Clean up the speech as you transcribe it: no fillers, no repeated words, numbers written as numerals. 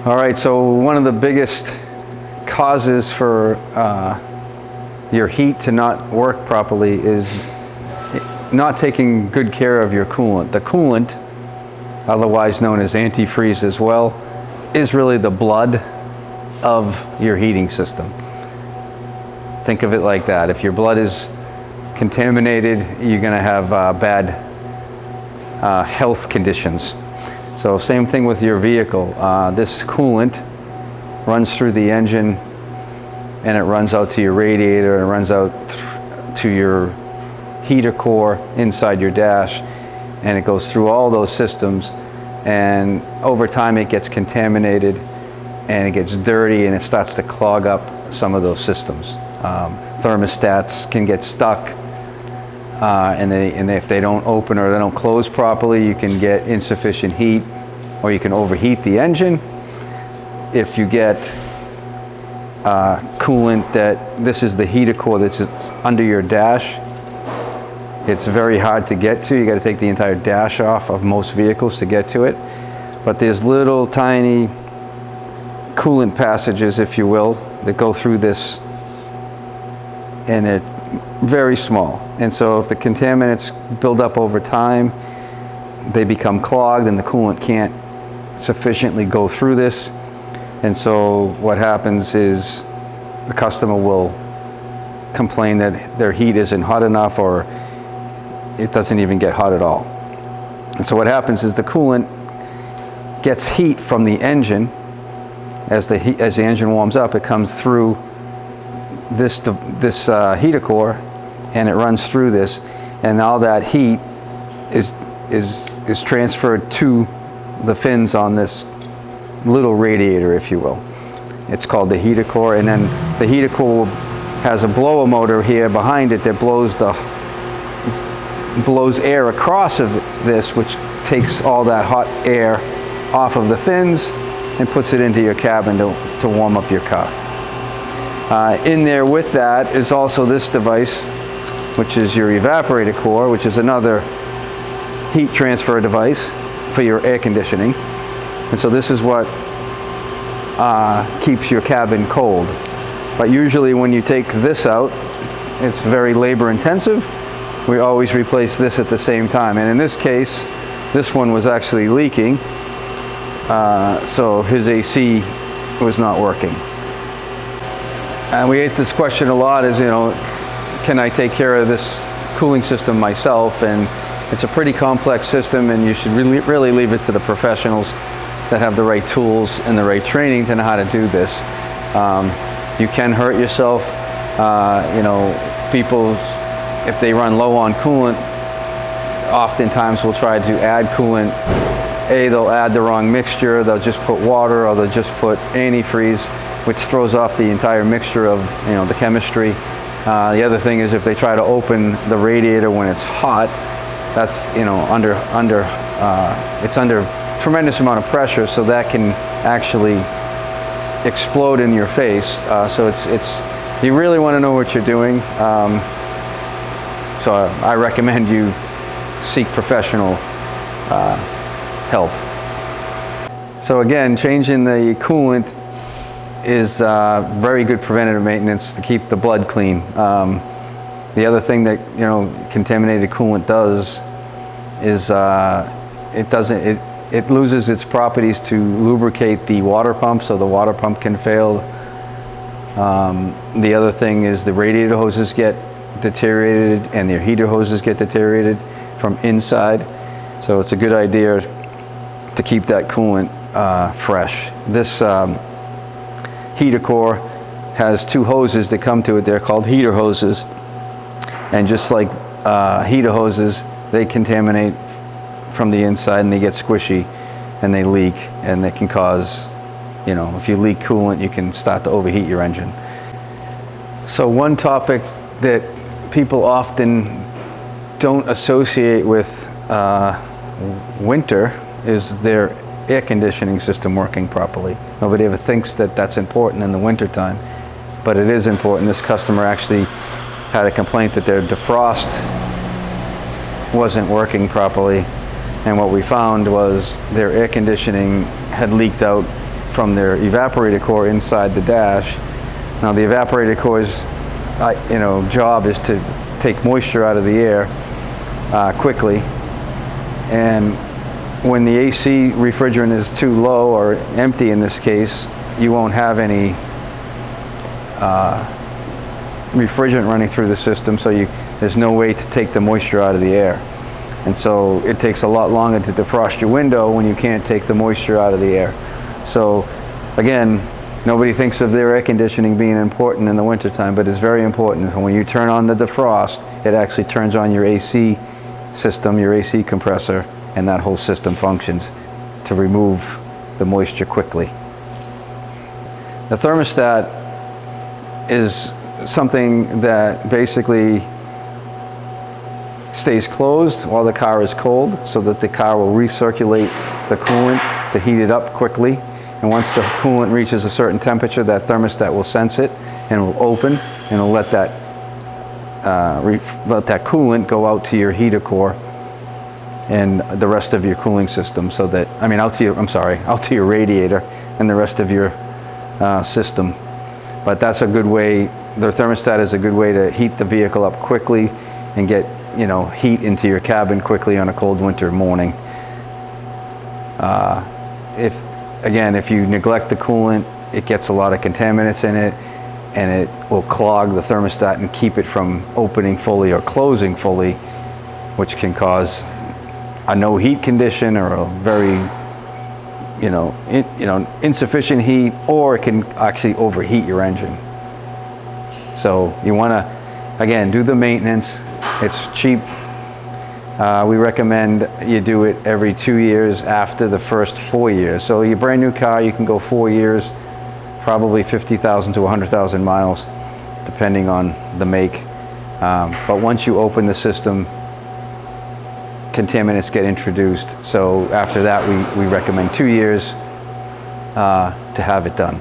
All right, so one of the biggest causes for your heat to not work properly is not taking good care of your coolant. The coolant, otherwise known as antifreeze as well, is really the blood of your heating system. Think of it like that. If your blood is contaminated, you're going to have bad health conditions. So same thing with your vehicle. This coolant runs through the engine and it runs out to your radiator, and it runs out to your heater core inside your dash, and it goes through all those systems, and over time it gets contaminated and it gets dirty and it starts to clog up some of those systems. Thermostats can get stuck, and if they don't open or they don't close properly, you can get insufficient heat, or you can overheat the engine. If you get coolant this is the heater core that's under your dash, it's very hard to get to. You got to take the entire dash off of most vehicles to get to it. But there's little tiny coolant passages, if you will, that go through this, and they're very small. And so if the contaminants build up over time, they become clogged and the coolant can't sufficiently go through this. And so what happens is the customer will complain that their heat isn't hot enough, or it doesn't even get hot at all. And so what happens is the coolant gets heat from the engine. As the engine warms up, it comes through this heater core, and it runs through this, and all that heat is transferred to the fins on this little radiator, if you will. It's called the heater core, and then the heater core has a blower motor here behind it that blows air across of this, which takes all that hot air off of the fins and puts it into your cabin to warm up your car. In there with that is also this device, which is your evaporator core, which is another heat transfer device for your air conditioning. And so this is what keeps your cabin cold. But usually when you take this out, it's very labor intensive. We always replace this at the same time. And in this case, this one was actually leaking, so his AC was not working. And we get this question a lot, is, can I take care of this cooling system myself? And it's a pretty complex system, and you should really leave it to the professionals that have the right tools and the right training to know how to do this. You can hurt yourself. People, if they run low on coolant, oftentimes will try to add coolant. They'll add the wrong mixture. They'll just put water, or they'll just put antifreeze, which throws off the entire mixture of the chemistry. The other thing is, if they try to open the radiator when it's hot, that's it's under tremendous amount of pressure, so that can actually explode in your face. So you really want to know what you're doing. So I recommend you seek professional help. So again, changing the coolant is very good preventative maintenance to keep the blood clean. The other thing that contaminated coolant does is it loses its properties to lubricate the water pump, so the water pump can fail. The other thing is the radiator hoses get deteriorated, and their heater hoses get deteriorated from inside. So it's a good idea to keep that coolant fresh. This heater core has two hoses that come to it. They're called heater hoses, and just like heater hoses, they contaminate from the inside, and they get squishy and they leak, and they can cause, if you leak coolant, you can start to overheat your engine. So one topic that people often don't associate with winter is their air conditioning system working properly. Nobody ever thinks that that's important in the winter time, but it is important. This customer actually had a complaint that their defrost wasn't working properly, and what we found was their air conditioning had leaked out from their evaporator core inside the dash. Now the evaporator core's job is to take moisture out of the air quickly, and when the AC refrigerant is too low or empty in this case, you won't have any refrigerant running through the system, so there's no way to take the moisture out of the air. And so it takes a lot longer to defrost your window when you can't take the moisture out of the air. So again, nobody thinks of their air conditioning being important in the wintertime, but it's very important. And when you turn on the defrost, it actually turns on your AC system, your AC compressor, and that whole system functions to remove the moisture quickly. The thermostat is something that basically stays closed while the car is cold, so that the car will recirculate the coolant to heat it up quickly. And once the coolant reaches a certain temperature, that thermostat will sense it and will open, and it'll let that coolant go out to your heater core and the rest of your cooling system, so that, out to your radiator and the rest of your system. But that's a good way, the thermostat is a good way to heat the vehicle up quickly and get heat into your cabin quickly on a cold winter morning. If you neglect the coolant, it gets a lot of contaminants in it, and it will clog the thermostat and keep it from opening fully or closing fully, which can cause a no heat condition or a very insufficient heat, or it can actually overheat your engine. So you want to, again, do the maintenance. It's cheap. We recommend you do it every 2 years after the first 4 years. So your brand new car, you can go 4 years, probably 50,000 to 100,000 miles, depending on the make. But once you open the system, contaminants get introduced. So after that, we recommend 2 years to have it done.